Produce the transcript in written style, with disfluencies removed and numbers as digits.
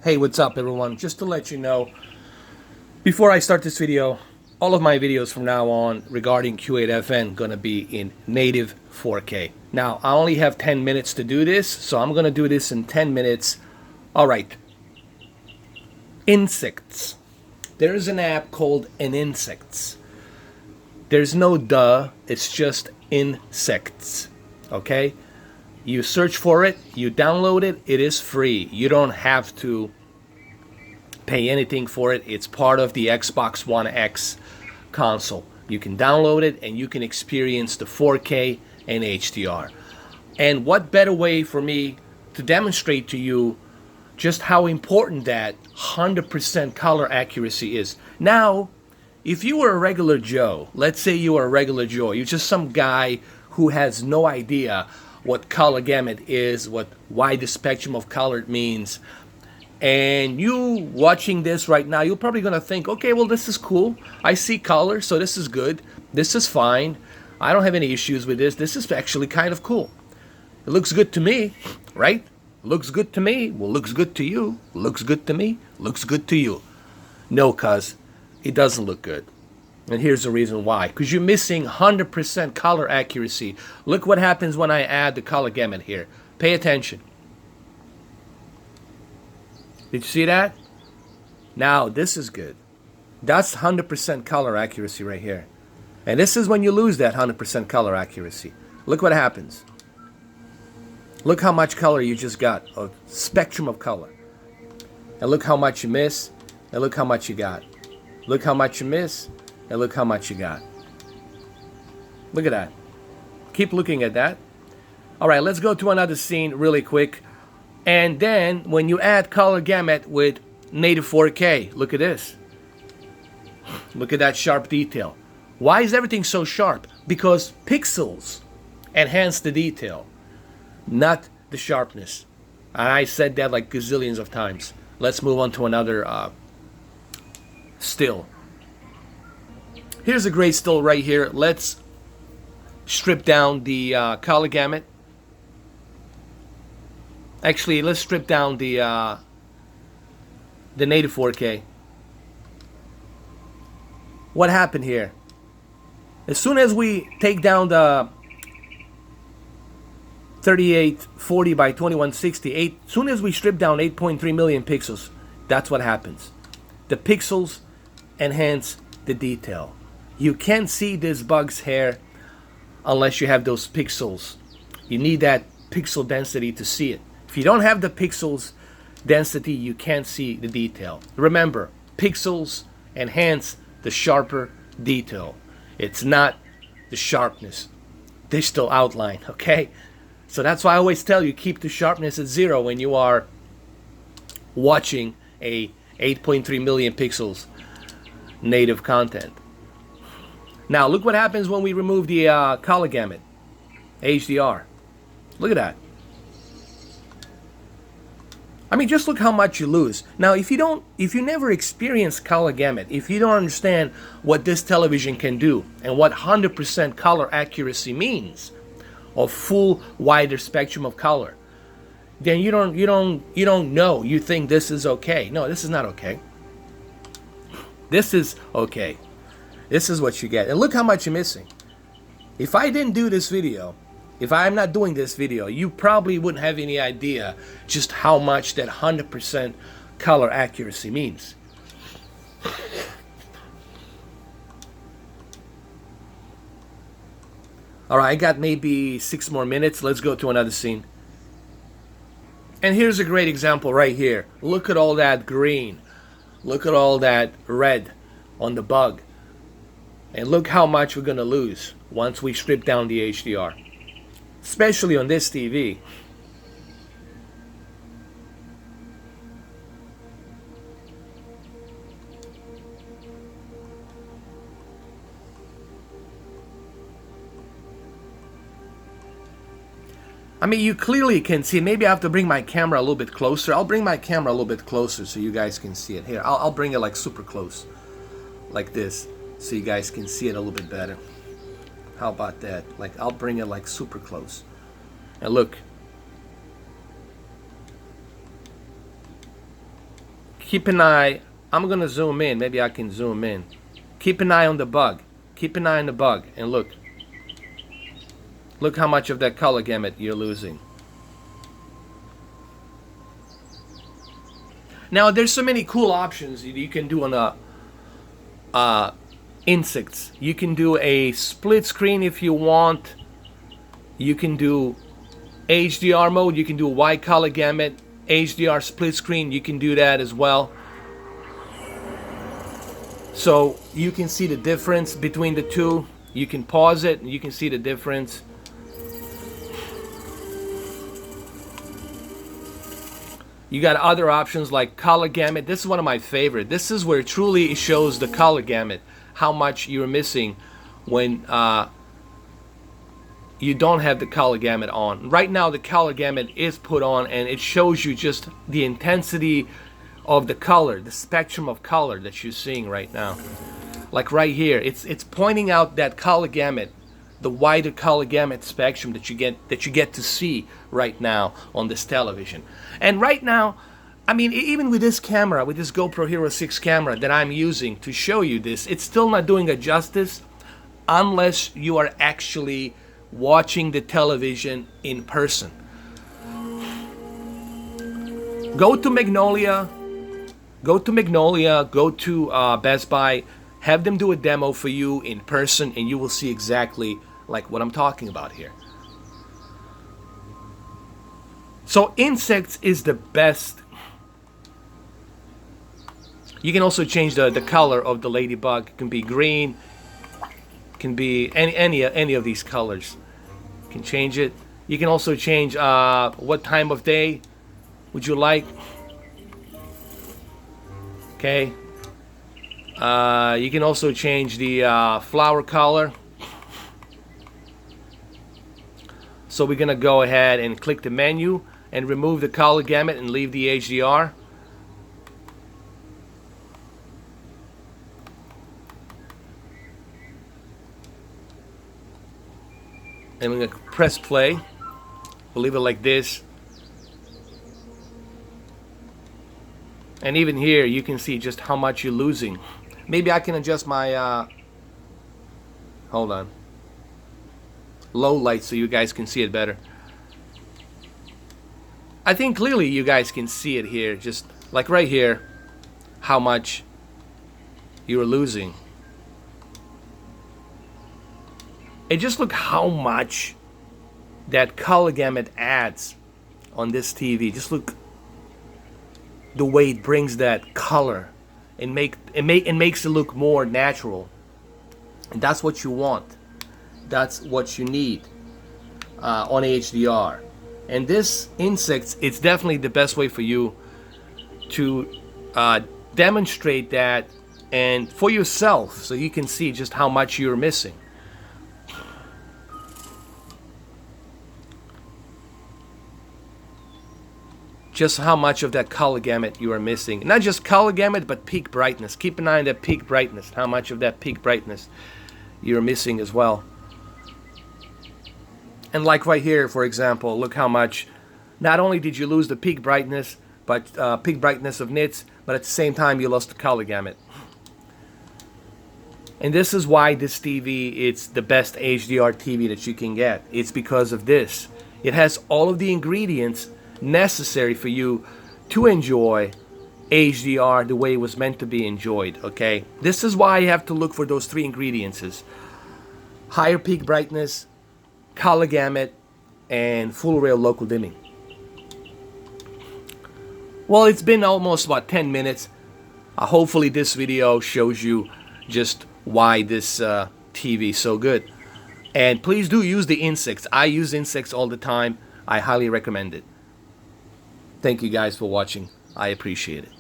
Hey, what's up everyone? Just to let you know, before I start this video, all of my videos from now on regarding Q8FN gonna be in native 4K. Now, I only have 10 minutes to do this, so I'm gonna do this in 10 minutes. Alright, insects. There's an app called an insects. There's no duh, it's just insects, okay? You search for it, you download it, it is free. You don't have to pay anything for it. It's part of the Xbox One X console. You can download it and you can experience the 4K and HDR. And what better way for me to demonstrate to you just how important that 100% color accuracy is. Now, if you were a regular Joe, let's say you were a regular Joe, you're just some guy who has no idea what color gamut is, why the spectrum of color means, and you watching this right now, you're probably gonna think, okay, well, this is cool. I see color, so this is good. This is fine. I don't have any issues with this. This is actually kind of cool. It looks good to me, right? Looks good to me. Well, looks good to you. Looks good to me. Looks good to you. No, cuz it doesn't look good. And here's the reason why. Because you're missing 100% color accuracy. Look what happens when I add the color gamut here. Pay attention. Did you see that? Now, this is good. That's 100% color accuracy right here. And this is when you lose that 100% color accuracy. Look what happens. Look how much color you just got. A spectrum of color. And look how much you miss. And look how much you got. Look how much you miss. And look how much you got. Look at that. Keep looking at that. Alright, let's go to another scene really quick. And then when you add color gamut with native 4K, look at this. Look at that sharp detail. Why is everything so sharp? Because pixels enhance the detail, not the sharpness. And I said that like gazillions of times. Let's move on to another still. Here's a great still right here. Let's strip down the color gamut. Actually, let's strip down the native 4K. What happened here? As soon as we take down the 3840 by 2160, as soon as we strip down 8.3 million pixels, that's what happens. The pixels enhance the detail. You can't see this bug's hair unless you have those pixels. You need that pixel density to see it. If you don't have the pixels density, you can't see the detail. Remember, pixels enhance the sharper detail. It's not the sharpness, digital outline, okay? So that's why I always tell you, keep the sharpness at 0 when you are watching a 8.3 million pixels native content. Now look what happens when we remove the color gamut, HDR. Look at that. I mean, just look how much you lose. Now, if you never experience color gamut, if you don't understand what this television can do and what 100% color accuracy means, or full wider spectrum of color, then you don't know. You think this is okay. No, this is not okay. This is okay. This is what you get. And look how much you're missing. If I didn't do this video, if I'm not doing this video, you probably wouldn't have any idea just how much that 100% color accuracy means. Alright, I got maybe 6 more minutes. Let's go to another scene. And here's a great example right here. Look at all that green. Look at all that red on the bug. And look how much we're going to lose once we strip down the HDR. Especially on this TV. I mean, you clearly can see. Maybe I have to bring my camera a little bit closer. I'll bring my camera a little bit closer so you guys can see it. Here, I'll bring it like super close. Like this. So you guys can see it a little bit better. How about that? Like, I'll bring it like super close. And look. keep an eye. I'm gonna zoom in. Maybe I can zoom in. Keep an eye on the bug. Keep an eye on the bug, and look. Look how much of that color gamut you're losing. Now there's so many cool options you can do on a insects. You can do a split screen if you want. You can do HDR mode. You can do wide color gamut. HDR split screen. You can do that as well. So you can see the difference between the two. You can pause it and you can see the difference. You got other options like color gamut. This is one of my favorite. This is where truly it shows the color gamut, how much you're missing when you don't have the color gamut on. Right now the color gamut is put on and it shows you just the intensity of the color, the spectrum of color that you're seeing right now. Like right here, it's pointing out that color gamut, the wider color gamut spectrum that you get to see right now on this television. And right now, I mean, even with this camera, with this GoPro Hero 6 camera that I'm using to show you this, it's still not doing it justice unless you are actually watching the television in person. Go to Magnolia, go to Best Buy, have them do a demo for you in person, and you will see exactly like what I'm talking about here. So insects is the best. You can also change the color of the ladybug. It can be green, can be any of these colors. You can change it. You can also change what time of day would you like. Okay. You can also change the flower color. So we're gonna go ahead and click the menu and remove the color gamut and leave the HDR. And we're gonna press play. We'll leave it like this. And even here you can see just how much you're losing. Maybe I can adjust my hold on, low light so you guys can see it better. I think clearly you guys can see it here, just like right here, how much you're losing. And just look how much that color gamut adds on this TV. Just look the way it brings that color and makes it look more natural. And that's what you want. That's what you need on HDR. And this insects, it's definitely the best way for you to demonstrate that and for yourself, so you can see just how much you're missing. Just how much of that color gamut you are missing. Not just color gamut, but peak brightness. Keep an eye on that peak brightness, how much of that peak brightness you're missing as well. And like right here, for example, look how much, not only did you lose the peak brightness, but peak brightness of nits, but at the same time you lost the color gamut. And this is why this TV, it's the best HDR TV that you can get. It's because of this. It has all of the ingredients necessary for you to enjoy HDR the way it was meant to be enjoyed, okay? This is why you have to look for those three ingredients: higher peak brightness, color gamut, and full rail local dimming. Well, it's been almost about 10 minutes. Hopefully this video shows you just why this TV is so good. And please do use the insects. I use insects all the time. I highly recommend it. Thank you guys for watching. I appreciate it.